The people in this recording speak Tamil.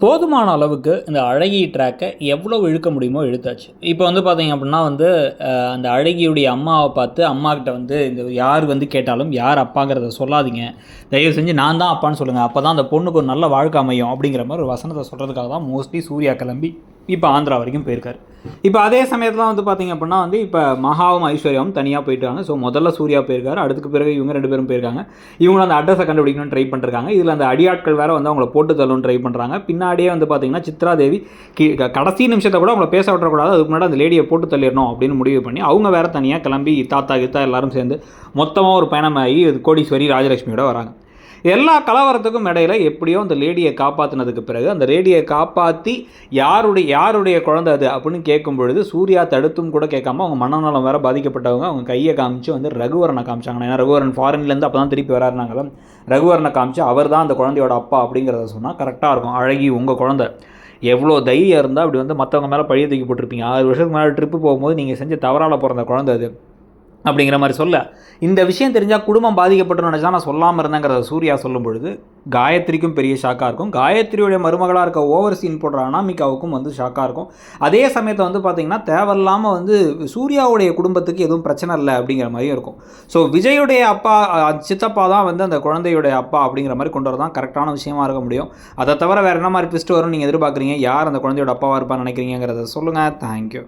போதுமான அளவுக்கு இந்த அழகி ட்ராக்கை எவ்வளோ இழுக்க முடியுமோ இழுத்தாச்சு. இப்போ வந்து பார்த்தீங்க அப்படின்னா வந்து அந்த அழகியுடைய அம்மாவை பார்த்து அம்மாக்கிட்ட வந்து இந்த யார் வந்து கேட்டாலும் யார் அப்பாங்கிறத சொல்லாதீங்க, தயவு செஞ்சு நான் தான் அப்பான்னு சொல்லுங்கள், அப்போ தான் அந்த பொண்ணுக்கு ஒரு நல்ல வாழ்க்கை அமையும் அப்படிங்கிற மாதிரி ஒரு வசனத்தை சொல்கிறதுக்காக தான் மோஸ்ட்லி சூர்யா கிளம்பி இப்போ ஆந்திரா வரைக்கும் போயிருக்காரு. இப்போ அதே சமயத்தில் வந்து பார்த்திங்க அப்படின்னா வந்து இப்போ மகாவும் ஐஸ்வர்யாவும் தனியாக போயிட்டாங்க. ஸோ முதல்ல சூர்யா போயிருக்காரு, அதுக்கு பிறகு இவங்க 2 பேரும் போயிருக்காங்க. இவங்களும் அந்த அட்ரஸை கண்டுபிடிக்கணும்னு ட்ரை பண்ணுறாங்க. இதில் அந்த அடியாட்கள் வேறு வந்து அவங்கள போட்டு தள்ளணும்னு ட்ரை பண்ணுறாங்க. பின்னாடியே வந்து பார்த்திங்கன்னா சித்ரா தேவி கடைசி நிமிஷத்தை கூட அவங்கள பேச விட்டுறக்கூடாது, அதுக்கு முன்னாடி அந்த லேடியை போட்டு தள்ளிடணும் அப்படின்னு முடிவு பண்ணி அவங்க வேறு தனியாக கிளம்பி தாத்தா கித்தா எல்லாரும் சேர்ந்து மொத்தமாக ஒரு பயணமாகி கோடீஸ்வரி ராஜலட்சுமியோட வராங்க. எல்லா கலவரத்துக்கும் இடையில எப்படியோ அந்த லேடியை காப்பாற்றினதுக்கு பிறகு அந்த லேடியை காப்பாற்றி யாருடைய குழந்தை அது அப்படின்னு கேட்கும் பொழுது சூர்யா தடுத்தும் கூட கேட்காம அவங்க மனநலம் வேறு பாதிக்கப்பட்டவங்க அவங்க கையை காமிச்சு வந்து ரகுவரனை காமிச்சாங்க. ஏன்னா ரகுவரன் ஃபாரின்லேருந்து அப்போ தான் திருப்பி வராருனாங்கள, ரகுவரனை காமிச்சு அவர் தான் அந்த குழந்தையோட அப்பா அப்படிங்கிறத சொன்னால் கரெக்டாக இருக்கும். அழகி உங்கள் குழந்தை, எவ்வளோ தைரியம் இருந்தால் அப்படி வந்து மற்றவங்க மேலே பழிய தூக்கி போட்டிருப்பீங்க. 6 வருஷத்துக்கு மேலே ட்ரிப்பு போகும்போது நீங்கள் செஞ்ச தவறால் பிறந்த குழந்தை அது அப்படிங்கிற மாதிரி சொல்ல, இந்த விஷயம் தெரிஞ்சால் குடும்பம் பாதிக்கப்பட்டு நினச்சா நான் சொல்லாமல் இருந்தேங்கிறத சூர்யா சொல்லும் பொழுது காயத்ரிக்கும் பெரிய ஷாக்காக இருக்கும். காயத்ரியுடைய மருமகளாக இருக்க ஓவர் சீன் போடுற அனாமிகாவுக்கும் வந்து ஷாக்காக இருக்கும். அதே சமயத்தை வந்து பார்த்திங்கன்னா தேவையில்லாமல் வந்து சூர்யாவுடைய குடும்பத்துக்கு எதுவும் பிரச்சனை இல்லை அப்படிங்கிற மாதிரியும் இருக்கும். ஸோ விஜயுடைய அப்பா சித்தப்பா தான் வந்து அந்த குழந்தையுடைய அப்பா அப்படிங்கிற மாதிரி கொண்டு வரதான் கரெக்டான விஷயமா இருக்க முடியும். அதை தவிர வேறு என்ன மாதிரி ட்விஸ்ட் வரும்னு நீங்கள் எதிர்பார்க்குறீங்க, யார் அந்த குழந்தையோட அப்பாவாக இருப்பான்னு நினைக்கிறீங்கிறத சொல்லுங்கள். தேங்க்யூ.